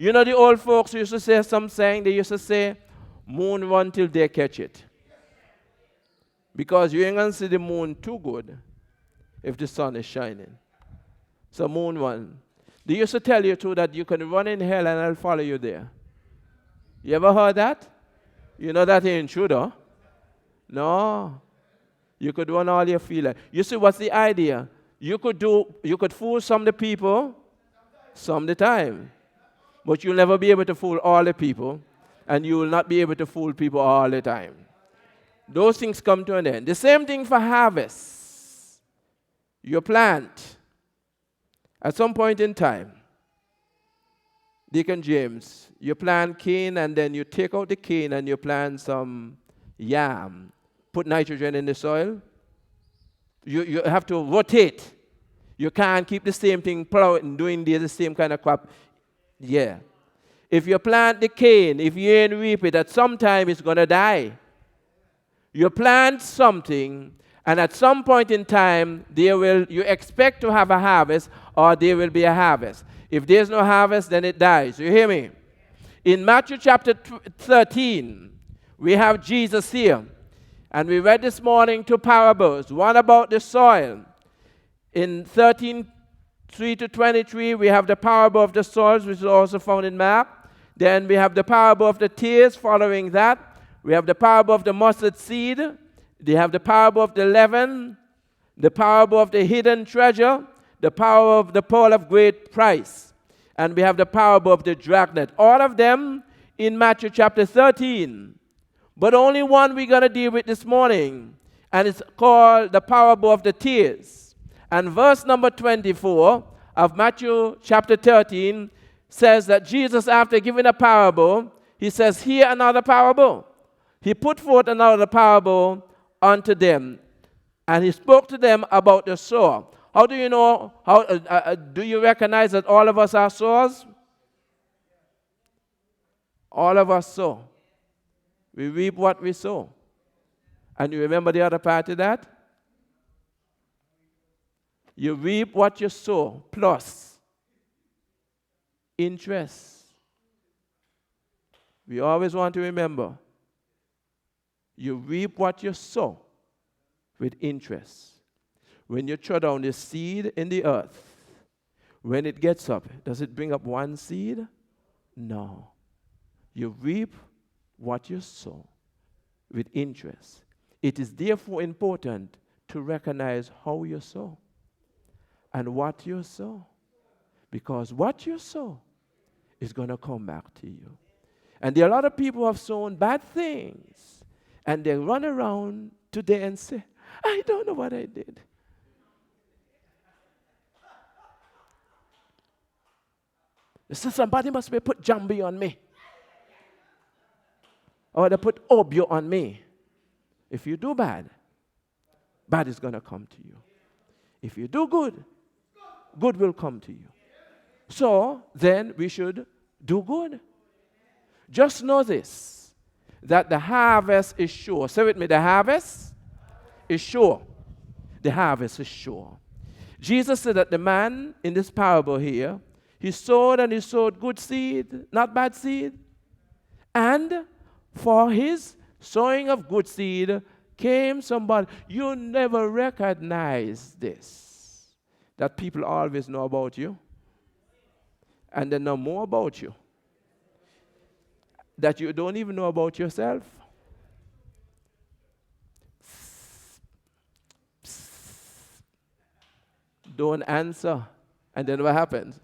You know the old folks used to say some saying, they used to say, moon run till they catch it. Because you ain't going to see the moon too good if the sun is shining. So moon run. They used to tell you too that you can run in hell and I'll follow you there. You ever heard that? You know that ain't true though. No. You could run all you feel like. You see what's the idea? You could fool some of the people some of the time. But you'll never be able to fool all the people. And you will not be able to fool people all the time. Those things come to an end. The same thing for harvest. You plant. At some point in time, Deacon James, you plant cane and then you take out the cane and you plant some yam. Put nitrogen in the soil. You have to rotate. You can't keep the same thing plowing, doing the same kind of crop. Yeah. If you plant the cane, if you ain't reap it, at some time it's going to die. You plant something, and at some point in time, you expect to have a harvest, or there will be a harvest. If there's no harvest, then it dies. You hear me? In Matthew chapter 13, we have Jesus here. And we read this morning two parables. One about the soil. In 13:3-23, we have the parable of the soils, which is also found in Mark. Then we have the parable of the tares following that. We have the parable of the mustard seed. They have the parable of the leaven, the parable of the hidden treasure, the parable of the pearl of great price. And we have the parable of the dragnet. All of them in Matthew chapter 13. But only one we're going to deal with this morning. And it's called the parable of the tares. And verse number 24 of Matthew chapter 13 says that Jesus, after giving a parable, he says, "Hear another parable." He put forth another parable unto them. And he spoke to them about the sower. How do you know, do you recognize that all of us are sowers? All of us sow. We reap what we sow. And you remember the other part of that? You reap what you sow, plus interest. We always want to remember, you reap what you sow with interest. When you throw down the seed in the earth, when it gets up, does it bring up one seed? No. You reap what you sow with interest. It is therefore important to recognize how you sow and what you sow. Because what you sow is going to come back to you. And there are a lot of people who have sown bad things. And they run around today and say, "I don't know what I did." They say, "Somebody must be put Jambi on me. Or they put Obio on me." If you do bad, bad is going to come to you. If you do good, good will come to you. So, then we should do good. Just know this, that the harvest is sure. Say with me, the harvest is sure. The harvest is sure. Jesus said that the man in this parable here, he sowed and he sowed good seed, not bad seed. And for his sowing of good seed came somebody. You never recognize this, that people always know about you. And they know more about you that you don't even know about yourself. Don't answer. And then what happens?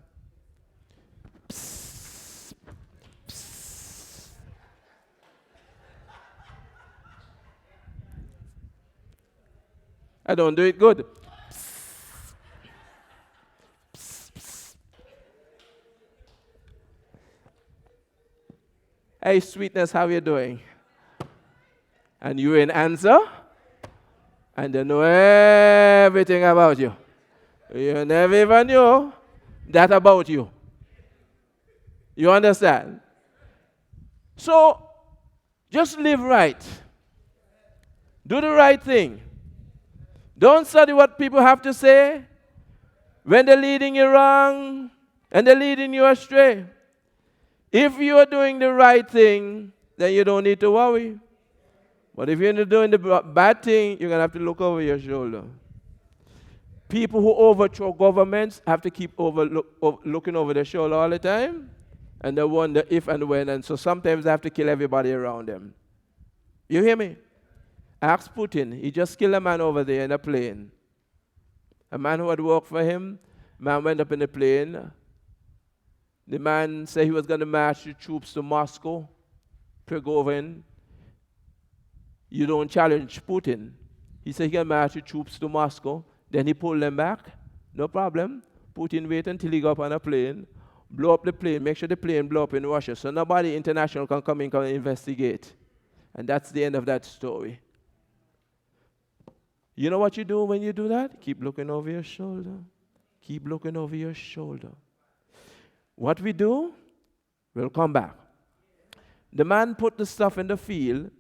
I don't do it good. Hey, sweetness, how you doing? And you in answer, and they know everything about you. You never even knew that about you. You understand? So, just live right. Do the right thing. Don't study what people have to say when they're leading you wrong and they're leading you astray. If you are doing the right thing, then you don't need to worry. But if you're not doing the bad thing, you're going to have to look over your shoulder. People who overthrow governments have to keep looking over their shoulder all the time. And they wonder if and when. And so sometimes they have to kill everybody around them. You hear me? Ask Putin. He just killed a man over there in a plane. A man who had worked for him. Man went up in the plane. The man said he was going to march the troops to Moscow. Prigozhin. You don't challenge Putin. He said he can march the troops to Moscow. Then he pulled them back. No problem. Putin wait until he got up on a plane. Blow up the plane. Make sure the plane blow up in Russia. So nobody international can come in and investigate. And that's the end of that story. You know what you do when you do that? Keep looking over your shoulder. Keep looking over your shoulder. What we do, we'll come back. The man put the stuff in the field.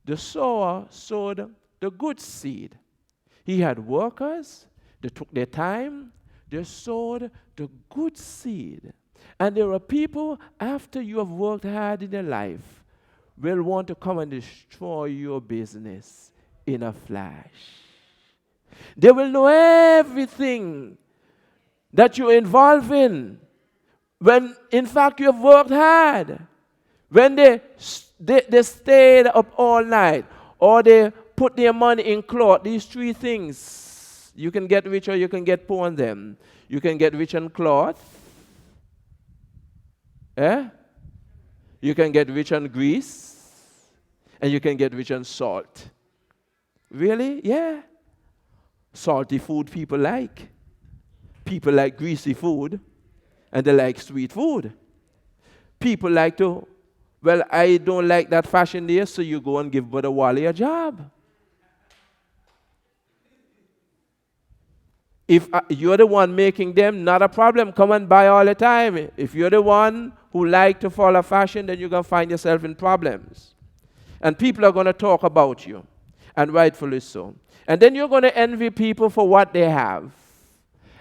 The sower sowed the good seed. He had workers. They took their time. They sowed the good seed. And there are people, after you have worked hard in your life, will want to come and destroy your business in a flash. They will know everything that you're involved in. When, in fact, you have worked hard. When they stayed up all night, or they put their money in cloth, these three things, you can get rich or you can get poor on them. You can get rich on cloth. You can get rich on grease. And you can get rich on salt. Really? Yeah. Salty food people like. People like greasy food. And they like sweet food. People like to, well, I don't like that fashion there, so you go and give Brother Wally a job. If you're the one making them, not a problem. Come and buy all the time. If you're the one who like to follow fashion, then you're going to find yourself in problems. And people are going to talk about you. And rightfully so. And then you're going to envy people for what they have.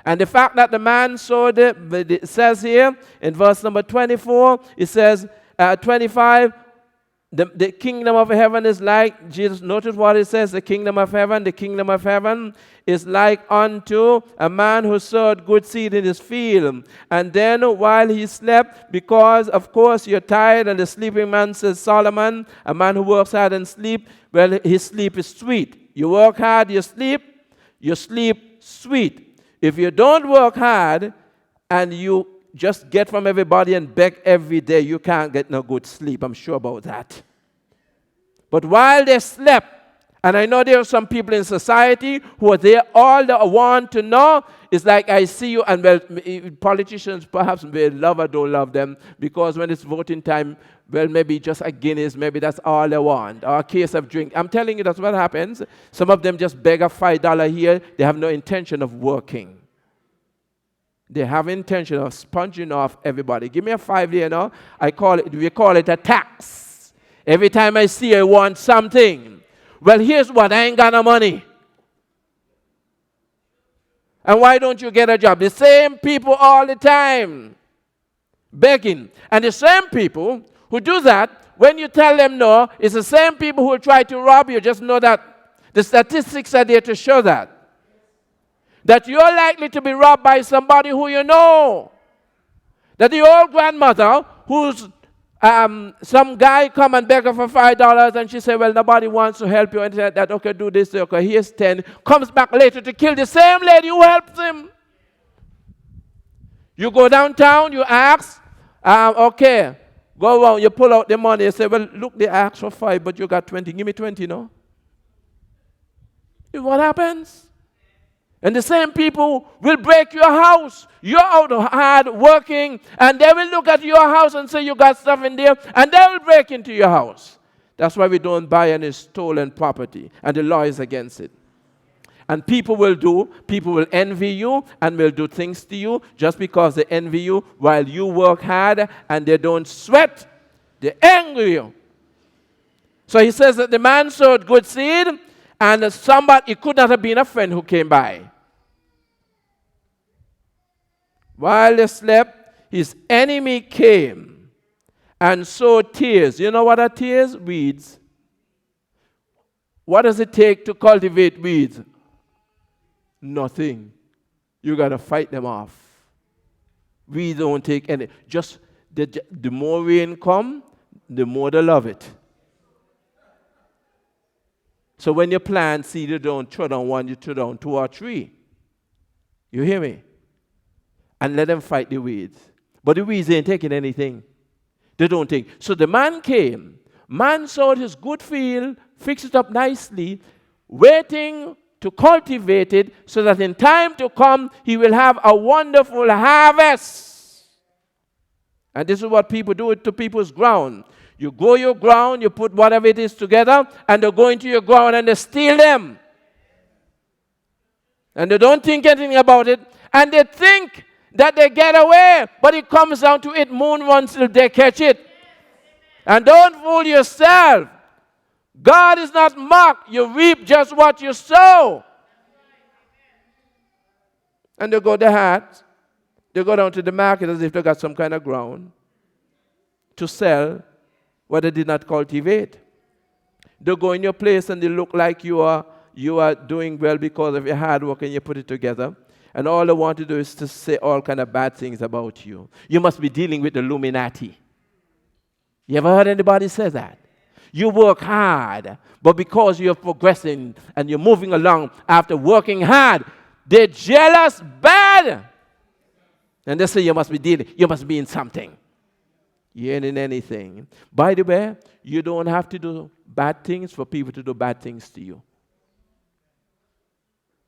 And the fact that the man sowed it says here in verse number 24, it says 25, the kingdom of heaven is like, Jesus, notice what it says, the kingdom of heaven is like unto a man who sowed good seed in his field. And then while he slept, because of course you're tired, and the sleeping man says, Solomon, a man who works hard and sleep, well, his sleep is sweet. You work hard, you sleep sweet. If you don't work hard and you just get from everybody and beg every day, you can't get no good sleep. I'm sure about that. But while they slept, and I know there are some people in society who are there, all they want to know is like, I see you, and well, politicians perhaps may love or don't love them, because when it's voting time, well, maybe just a Guinness, maybe that's all they want, or a case of drink. I'm telling you, that's what happens. Some of them just beg a $5 here. They have no intention of working. They have intention of sponging off everybody. Give me a $5 here now. We call it a tax. Every time I see I want something. Well, here's what, I ain't got no money. And why don't you get a job? The same people all the time begging. And the same people who do that, when you tell them no, it's the same people who will try to rob you. Just know that the statistics are there to show that. That you're likely to be robbed by somebody who you know. That the old grandmother, who's some guy come and beg her for $5, and she said, well, nobody wants to help you, and said that, okay, do this, okay, here's 10. Comes back later to kill the same lady who helped him. You go downtown, you ask, okay, go around, you pull out the money, you say, well, look, they asked for 5, but you got 20. Give me 20, no? What happens? And the same people will break your house. You're out hard working, and they will look at your house and say you got stuff in there, and they will break into your house. That's why we don't buy any stolen property, and the law is against it. And people will envy you and will do things to you just because they envy you while you work hard and they don't sweat. They angry you. So he says that the man sowed good seed, and it could not have been a friend who came by. While they slept, his enemy came and sow tares. You know what are tares? Weeds. What does it take to cultivate weeds? Nothing. You got to fight them off. Weeds don't take any. Just the more rain come, the more they love it. So when you plant seed, you don't throw down one, you throw down two or three. You hear me? And let them fight the weeds. But the weeds ain't taking anything. They don't take. So the man came. Man sowed his good field, fixed it up nicely, waiting to cultivate it so that in time to come, he will have a wonderful harvest. And this is what people do to people's ground. You go your ground, you put whatever it is together, and they go into your ground and they steal them. And they don't think anything about it, and they think that they get away, but it comes down to it moon once till they catch it. And don't fool yourself. God is not mocked. You reap just what you sow. And they go to hat. They go down to the market as if they got some kind of ground to sell what they did not cultivate. They go in your place and they look like you are doing well because of your hard work and you put it together. And all they want to do is to say all kind of bad things about you. You must be dealing with the Illuminati. You ever heard anybody say that? You work hard, but because you're progressing and you're moving along after working hard, they're jealous bad. And they say you must be in something. You ain't in anything. By the way, you don't have to do bad things for people to do bad things to you.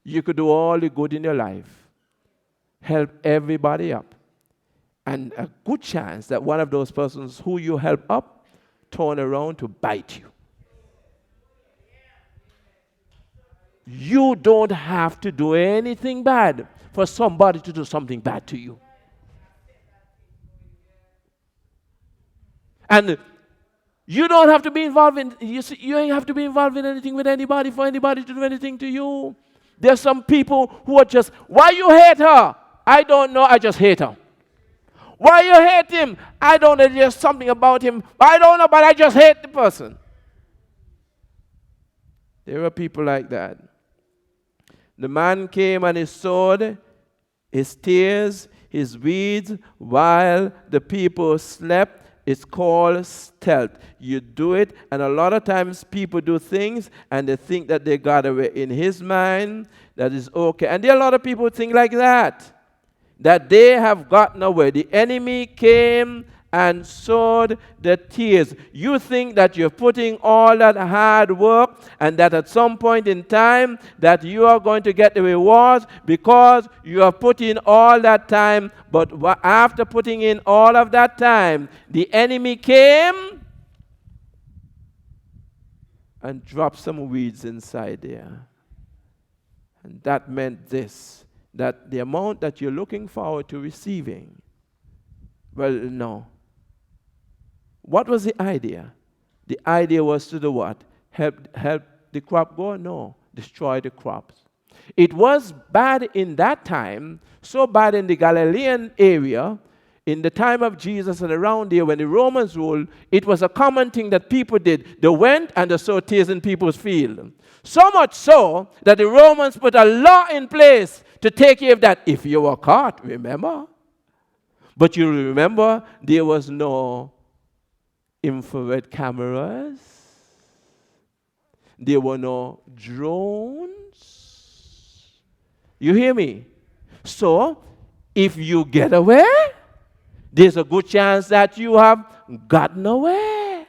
You could do all the good in your life, help everybody up, and a good chance that one of those persons who you help up turn around to bite you. You don't have to do anything bad for somebody to do something bad to you. And you don't have to be involved in, you ain't have to be involved in anything with anybody for anybody to do anything to you. There's some people who are just, why you hate her? I don't know, I just hate her. Why you hate him? I don't know, there's something about him. I don't know, but I just hate the person. There are people like that. The man came and he sowed his tears, his weeds, while the people slept. It's called stealth. You do it, and a lot of times people do things, and they think that they got away. In his mind, that is okay. And there are a lot of people who think like that they have gotten away. The enemy came and sowed the tears. You think that you're putting all that hard work and that at some point in time that you are going to get the rewards because you are putting all that time. But after putting in all of that time, the enemy came and dropped some weeds inside there. And that meant this, that the amount that you're looking forward to receiving, well, no. What was the idea? The idea was to do what? Help the crop grow? No, destroy the crops. It was bad in that time, so bad in the Galilean area, in the time of Jesus and around there when the Romans ruled, it was a common thing that people did. They went and they sowed tears in people's field. So much so that the Romans put a law in place to take care of that if you were caught, remember? But you remember there was no infrared cameras. There were no drones. You hear me? So, if you get away, there's a good chance that you have gotten away.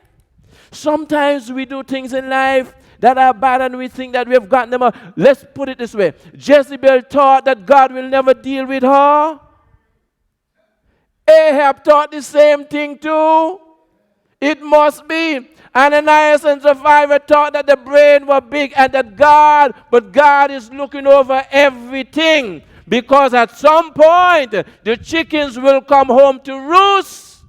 Sometimes we do things in life that are bad and we think that we have gotten them out. Let's put it this way. Jezebel thought that God will never deal with her. Ahab thought the same thing too. It must be. Ananias and Sapphira thought that the brain was big and that God is looking over everything. Because at some point, the chickens will come home to roost.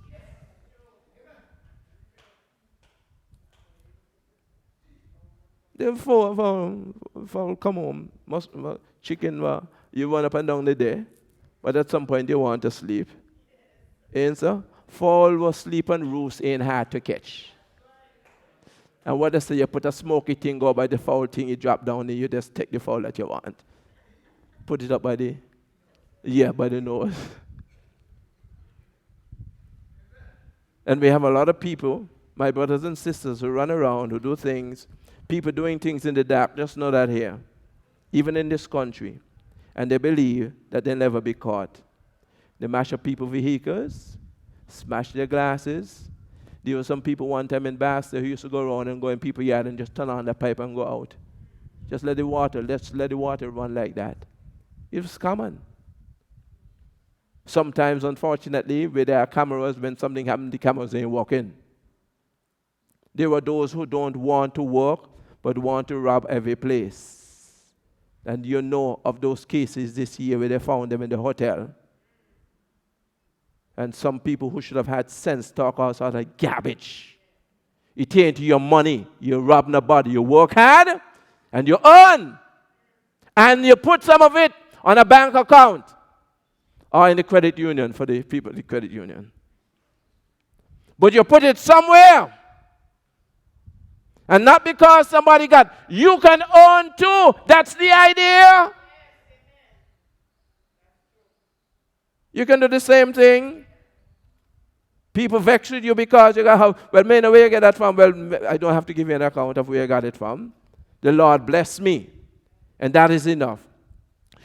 The fowl come home. Chicken, you run up and down the day. But at some point, you want to sleep. Ain't so? Fall was sleep on roofs ain't hard to catch. And what they say, you put a smoky thing go by the foul thing, you drop down and you just take the foul that you want. Put it up by the nose. And we have a lot of people, my brothers and sisters, who run around, who do things, people doing things in the dark, just know that here, even in this country, and they believe that they'll never be caught. They mash up people's vehicles, smash their glasses. There were some people one time in Boston who used to go around and go in people's yard and just turn on the pipe and go out. Just let the water run like that. It was common. Sometimes, unfortunately, where there are cameras, when something happens, the cameras ain't working. There are those who don't want to work, but want to rob every place. And you know of those cases this year where they found them in the hotel. And some people who should have had sense talk all sorts of garbage. It ain't your money. You rob nobody. You work hard and you earn. And you put some of it on a bank account or in the credit union for the people in the credit union. But you put it somewhere. And not because somebody got, you can earn too. That's the idea. You can do the same thing. People vex with you because you got how, well, man, where you get that from? Well, I don't have to give you an account of where you got it from. The Lord bless me. And that is enough.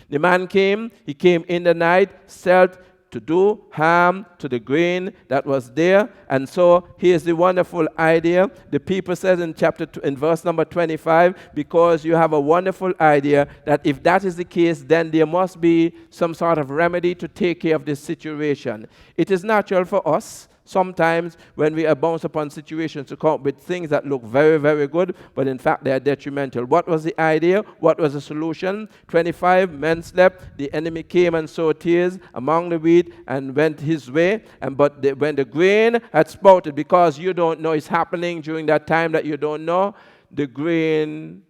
The man came, he came in the night, set to do harm to the grain that was there. And so here's the wonderful idea. The people says in verse number 25, because you have a wonderful idea that if that is the case, then there must be some sort of remedy to take care of this situation. It is natural for us sometimes when we are bounced upon situations to come up with things that look very, very good, but in fact they are detrimental. What was the idea? What was the solution? 25, men slept, the enemy came and sowed tares among the wheat and went his way. When the grain had sprouted, because you don't know it's happening during that time that you don't know, the grain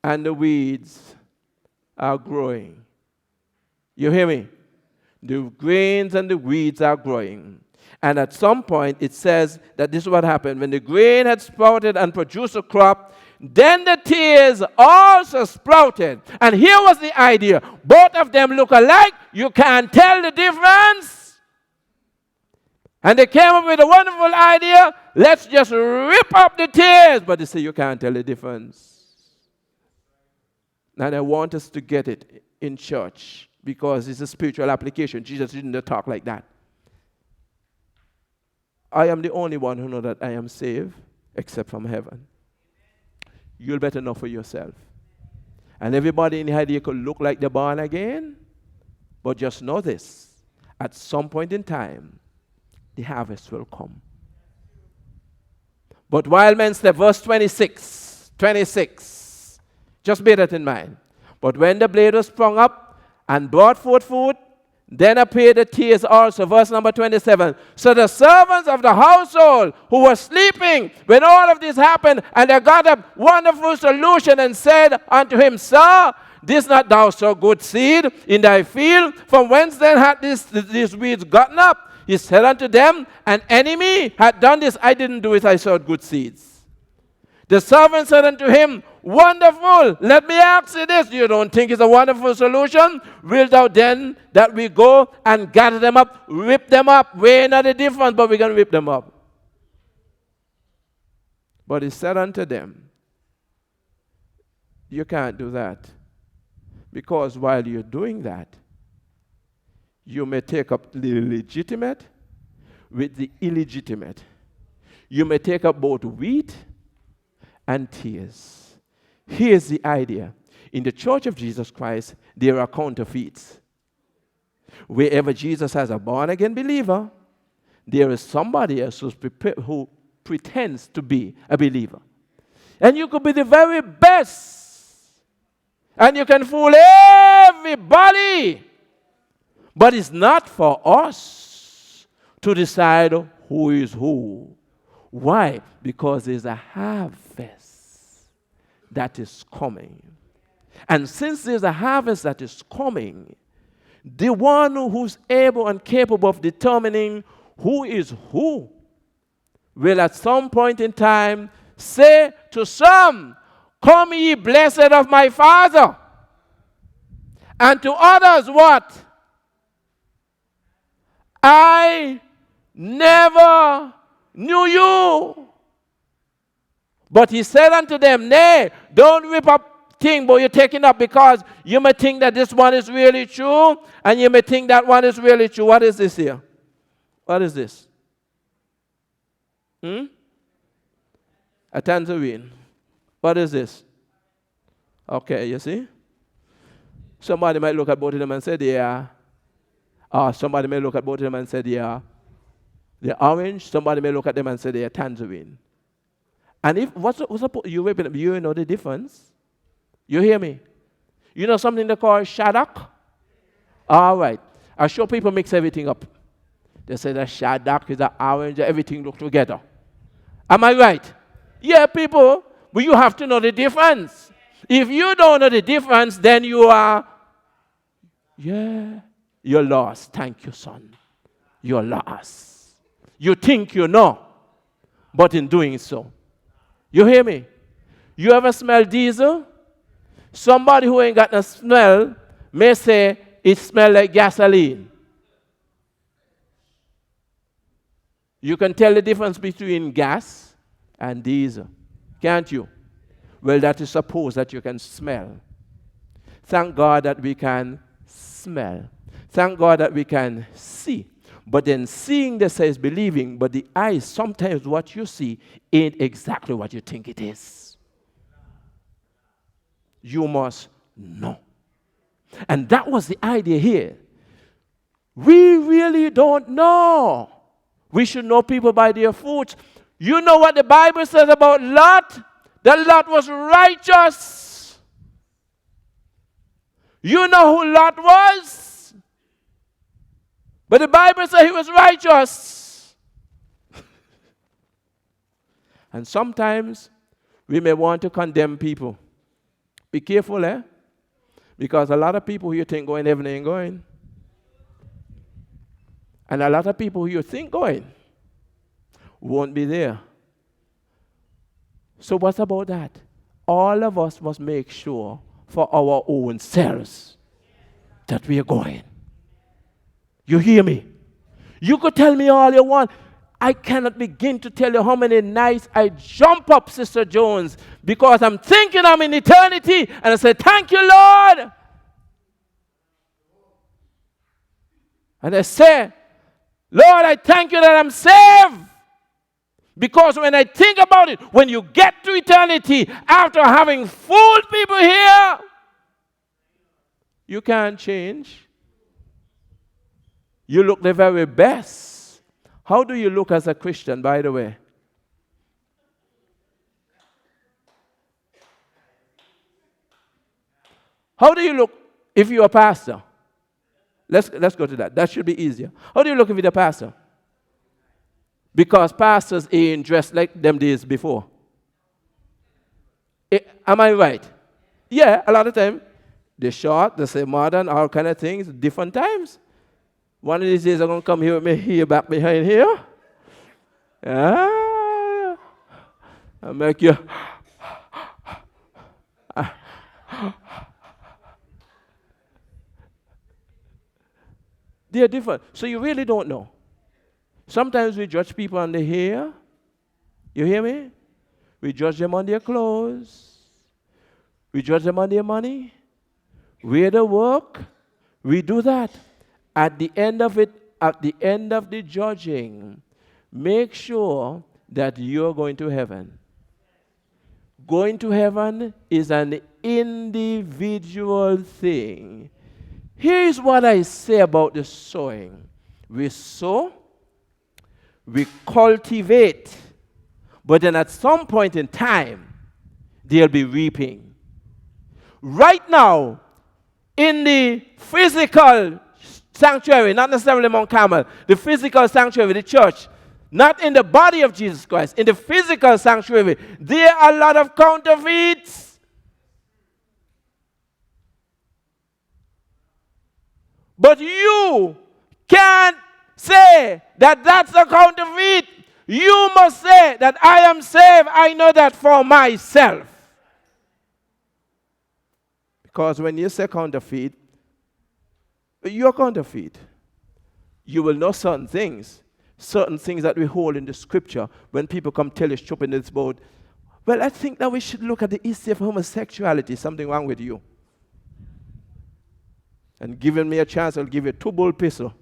and the weeds are growing. You hear me? The grains and the weeds are growing. And at some point, it says that this is what happened. When the grain had sprouted and produced a crop, then the tares also sprouted. And here was the idea. Both of them look alike. You can't tell the difference. And they came up with a wonderful idea. Let's just rip up the tares. But they say you can't tell the difference. And I want us to get it in church because it's a spiritual application. Jesus didn't talk like that. I am the only one who knows that I am saved except from heaven. You'll better know for yourself. And everybody in here could look like they're born again, but just know this. At some point in time, the harvest will come. But while men slept, verse 26, just bear that in mind. But when the blade was sprung up and brought forth food, then appeared the tares also. Verse number 27. So the servants of the household who were sleeping when all of this happened, and they got a wonderful solution and said unto him, Sir, didst not thou sow good seed in thy field? From whence then had these weeds gotten up? He said unto them, An enemy had done this. I didn't do it, I sowed good seeds. The servant said unto him, Wonderful. Let me ask you this. You don't think it's a wonderful solution? Will thou then that we go and gather them up, rip them up? We're not the difference, but we're going to rip them up. But he said unto them, You can't do that. Because while you're doing that, you may take up the legitimate with the illegitimate. You may take up both wheat and tares. Here's the idea. In the Church of Jesus Christ, there are counterfeits. Wherever Jesus has a born-again believer, there is somebody else who pretends to be a believer. And you could be the very best. And you can fool everybody. But it's not for us to decide who is who. Why? Because there's a harvest that is coming. And since there's a harvest that is coming, the one who's able and capable of determining who is who, will at some point in time say to some, come ye blessed of my Father. And to others what? I never knew you. But he said unto them, nay, don't rip up thing, but you're taking up because you may think that this one is really true, and you may think that one is really true. What is this here? What is this? A tangerine. What is this? Okay, you see? Somebody might look at both of them and say they are. Somebody may look at both of them and say they are. They're orange. Somebody may look at them and say they are tangerine. And if you whipping them, you know the difference. You hear me? You know something they call shaddock? All right. I show people mix everything up. They say that shaddock is an orange, everything look together. Am I right? Yeah, people, but you have to know the difference. If you don't know the difference, then you are, you're lost. Thank you, son. You're lost. You think you know, but in doing so. You hear me? You ever smell diesel? Somebody who ain't got no smell may say it smells like gasoline. You can tell the difference between gas and diesel, can't you? Well, that is suppose that you can smell. Thank God that we can smell. Thank God that we can see. But then seeing, they say, is believing, but the eyes, sometimes what you see ain't exactly what you think it is. You must know. And that was the idea here. We really don't know. We should know people by their fruits. You know what the Bible says about Lot? That Lot was righteous. You know who Lot was? But the Bible says he was righteous. And sometimes we may want to condemn people. Be careful, Because a lot of people who you think going heaven ain't going. And a lot of people who you think going won't be there. So what's about that? All of us must make sure for our own selves that we are going. You hear me? You could tell me all you want. I cannot begin to tell you how many nights I jump up, Sister Jones, because I'm thinking I'm in eternity, and I say, thank you, Lord. And I say, Lord, I thank you that I'm saved. Because when I think about it, when you get to eternity, after having fooled people here, you can't change. You look the very best. How do you look as a Christian, by the way? How do you look if you're a pastor? Let's go to that. That should be easier. How do you look if you're a pastor? Because pastors ain't dressed like them days before. Am I right? Yeah, a lot of time. They're short, they say modern, all kind of things, different times. One of these days I'm going to come here with my hair back behind here. I'll make you... They're different. So you really don't know. Sometimes we judge people on their hair. You hear me? We judge them on their clothes. We judge them on their money. Where they work. We do that. At the end of it, at the end of the judging, make sure that you're going to heaven. Going to heaven is an individual thing. Here's what I say about the sowing. We sow, we cultivate, but then at some point in time, they'll be reaping. Right now, in the physical sanctuary, not necessarily Mount Carmel, the physical sanctuary, the church, not in the body of Jesus Christ, in the physical sanctuary, there are a lot of counterfeits. But you can't say that that's a counterfeit. You must say that I am saved. I know that for myself. Because when you say counterfeit, you're counterfeit. You will know certain things that we hold in the scripture. When people come tell you, in this boat, well, I think that we should look at the issue of homosexuality. Something wrong with you. And giving me a chance, I'll give you 2 bull pistol.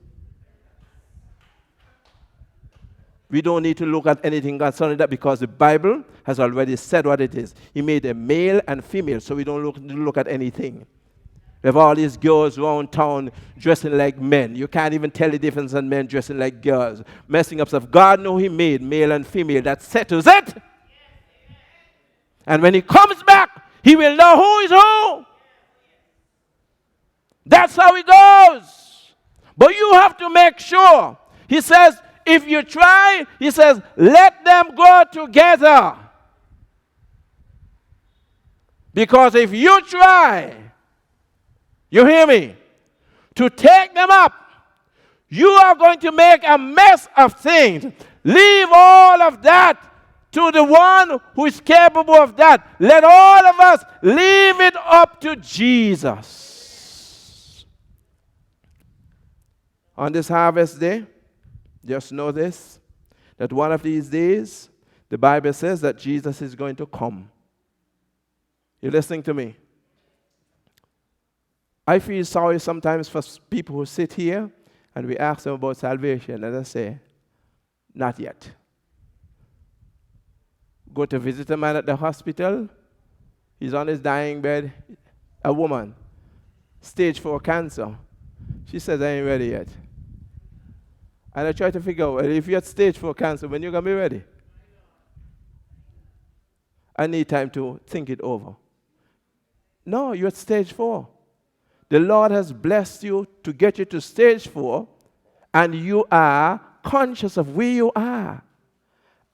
We don't need to look at anything concerning that because the Bible has already said what it is. He made a male and female, so we don't look at anything. We have all these girls around town dressing like men. You can't even tell the difference in men dressing like girls. Messing up stuff. God knows He made male and female. That settles it. And when He comes back, He will know who is who. That's how it goes. But you have to make sure. He says, if you try, He says, let them go together. Because if you try, you hear me, to take them up, you are going to make a mess of things. Leave all of that to the one who is capable of that. Let all of us leave it up to Jesus. On this harvest day, just know this, that one of these days, the Bible says that Jesus is going to come. You listening to me? I feel sorry sometimes for people who sit here and we ask them about salvation and they say, not yet. Go to visit a man at the hospital. He's on his dying bed. A woman, stage 4 cancer. She says, I ain't ready yet. And I try to figure out, well, if you're at stage 4 cancer, when you're going to be ready? I need time to think it over. No, you're at stage 4. The Lord has blessed you to get you to stage 4, and you are conscious of where you are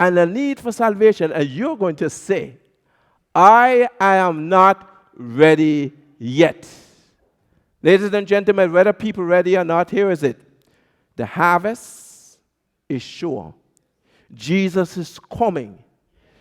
and the need for salvation, and you're going to say, I am not ready yet. Ladies and gentlemen, whether people ready or not, here is it. The harvest is sure. Jesus is coming.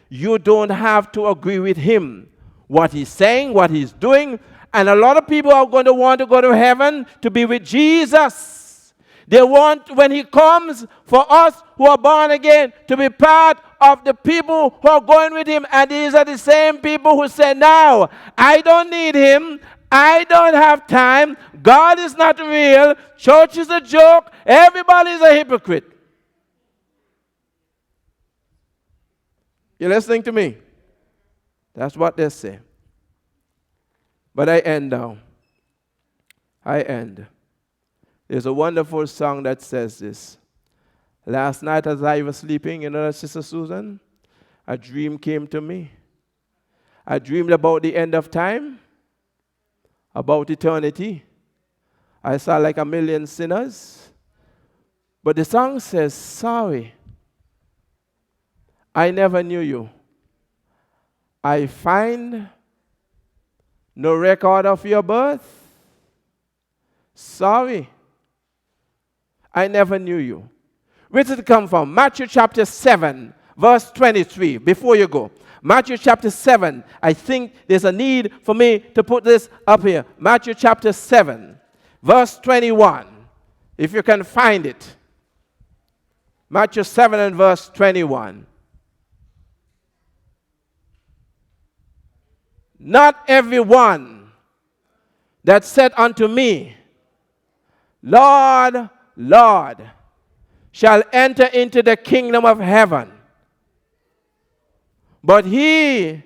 You don't have to agree with Him. What He's saying, what He's doing, and a lot of people are going to want to go to heaven to be with Jesus. They want, when He comes, for us who are born again to be part of the people who are going with Him. And these are the same people who say, now, I don't need Him. I don't have time. God is not real. Church is a joke. Everybody is a hypocrite. You listening to me? That's what they say. But I end now. I end. There's a wonderful song that says this. Last night as I was sleeping, you know, Sister Susan, a dream came to me. I dreamed about the end of time, about eternity. I saw like 1,000,000 sinners. But the song says, sorry, I never knew you. I find no record of your birth. Sorry, I never knew you. Where did it come from? Matthew chapter 7, verse 23. Before you go, Matthew chapter 7. I think there's a need for me to put this up here. Matthew chapter 7, verse 21. If you can find it. Matthew 7 and verse 21. Not everyone that said unto me, Lord, Lord, shall enter into the kingdom of heaven, but he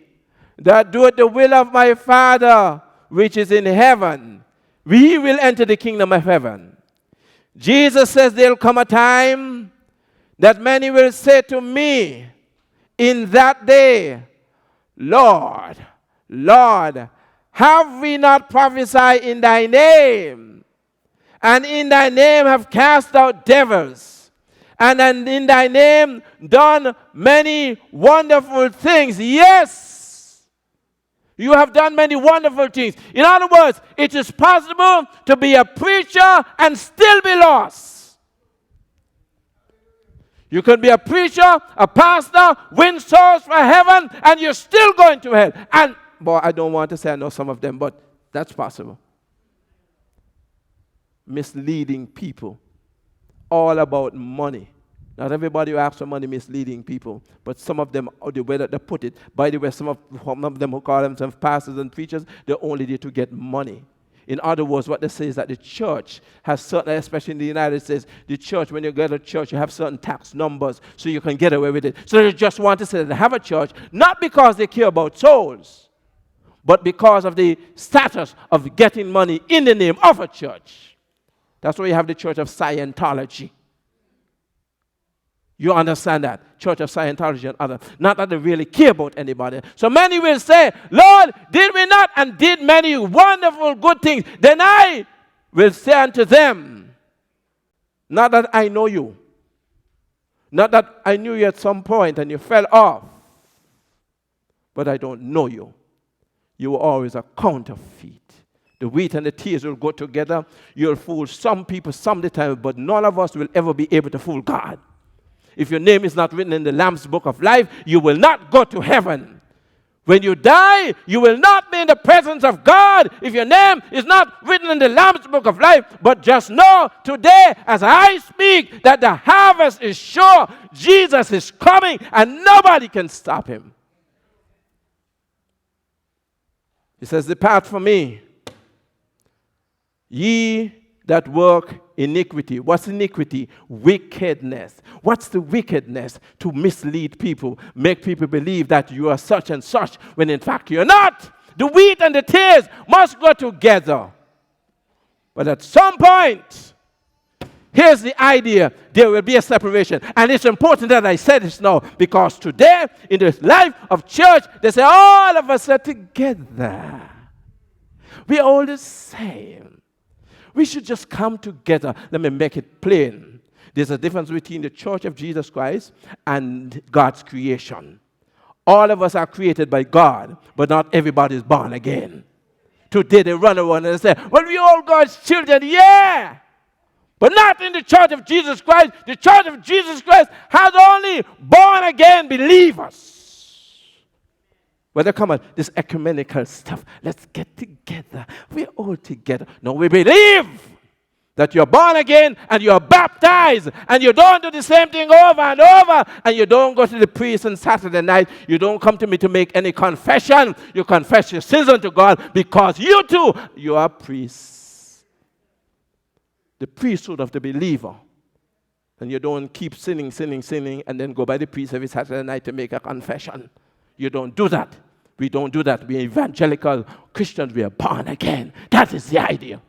that doeth the will of my Father which is in heaven, he will enter the kingdom of heaven. Jesus says there'll come a time that many will say to me in that day, Lord, Lord, have we not prophesied in thy name? And in thy name have cast out devils? And in thy name done many wonderful things? Yes, you have done many wonderful things. In other words, it is possible to be a preacher and still be lost. You can be a preacher, a pastor, win souls for heaven, and you're still going to hell. And, boy, I don't want to say I know some of them, but that's possible. Misleading people. All about money. Not everybody who asks for money misleading people, but some of them, the way that they put it, by the way, some of them who call themselves pastors and preachers, they're only there to get money. In other words, what they say is that the church has certain, especially in the United States, the church, when you go to church, you have certain tax numbers so you can get away with it. So they just want to say that they have a church, not because they care about souls, but because of the status of getting money in the name of a church. That's why you have the Church of Scientology. You understand that? Church of Scientology and others. Not that they really care about anybody. So many will say, Lord, did we not and did many wonderful good things? Then I will say unto them, not that I know you. Not that I knew you at some point and you fell off. But I don't know you. You were always a counterfeit. The wheat and the tears will go together. You'll fool some people some of the time, but none of us will ever be able to fool God. If your name is not written in the Lamb's Book of Life, you will not go to heaven. When you die, you will not be in the presence of God if your name is not written in the Lamb's Book of Life. But just know today, as I speak, that the harvest is sure. Jesus is coming, and nobody can stop him. He says, depart from me, ye that work iniquity. What's iniquity? Wickedness. What's the wickedness? To mislead people, make people believe that you are such and such, when in fact you're not. The wheat and the tares must go together. But at some point, here's the idea, there will be a separation. And it's important that I say this now, because today, in the life of church, they say all of us are together. We're all the same. We should just come together. Let me make it plain. There's a difference between the Church of Jesus Christ and God's creation. All of us are created by God, but not everybody is born again. Today they run around and say, well, we all God's children. Yeah! But not in the Church of Jesus Christ. The Church of Jesus Christ has only born again believers. Well, they come on, this ecumenical stuff. Let's get together. We're all together. No, we believe that you're born again and you're baptized and you don't do the same thing over and over, and you don't go to the priest on Saturday night. You don't come to me to make any confession. You confess your sins unto God because you too, you are priests. The priesthood of the believer. And you don't keep sinning, and then go by the priest every Saturday night to make a confession. You don't do that. We don't do that. We're evangelical Christians. We are born again. That is the idea.